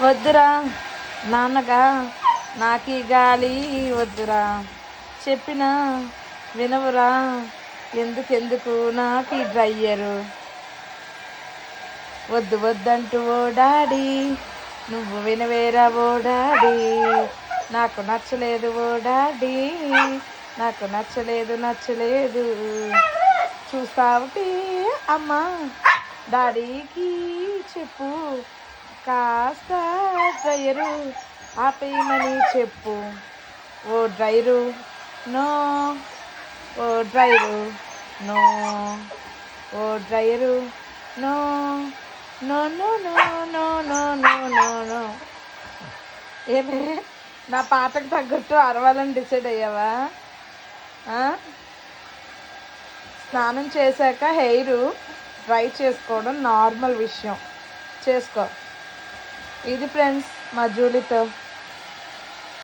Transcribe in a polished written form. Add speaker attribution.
Speaker 1: వద్దురా నాన్నగా నాకీ గాలి వద్దురా, చెప్పిన వినవురా, ఎందుకెందుకు నాకీ డ్రయ్యరు. వద్దు వద్దంటూ ఓ డాడీ, నువ్వు వినవేరా ఓ డాడీ, నాకు నచ్చలేదు ఓ డాడీ, నాకు నచ్చలేదు. చూస్తావుటి అమ్మా, డాడీకి చెప్పు, కాస్త డ్రైయరు ఆపేయమని చెప్పు. ఓ డ్రైరు నో, ఓ డ్రైరు నో, ఓ dryer no, no no no no no no no no. ఏమే నా పాటకు తగ్గట్టు అరవాలని డిసైడ్ అయ్యావా? స్నానం చేశాక హెయిర్ డ్రై చేసుకోవడం నార్మల్ విషయం, చేసుకో. ఇది ఫ్రెండ్స్ మా జూలీతో.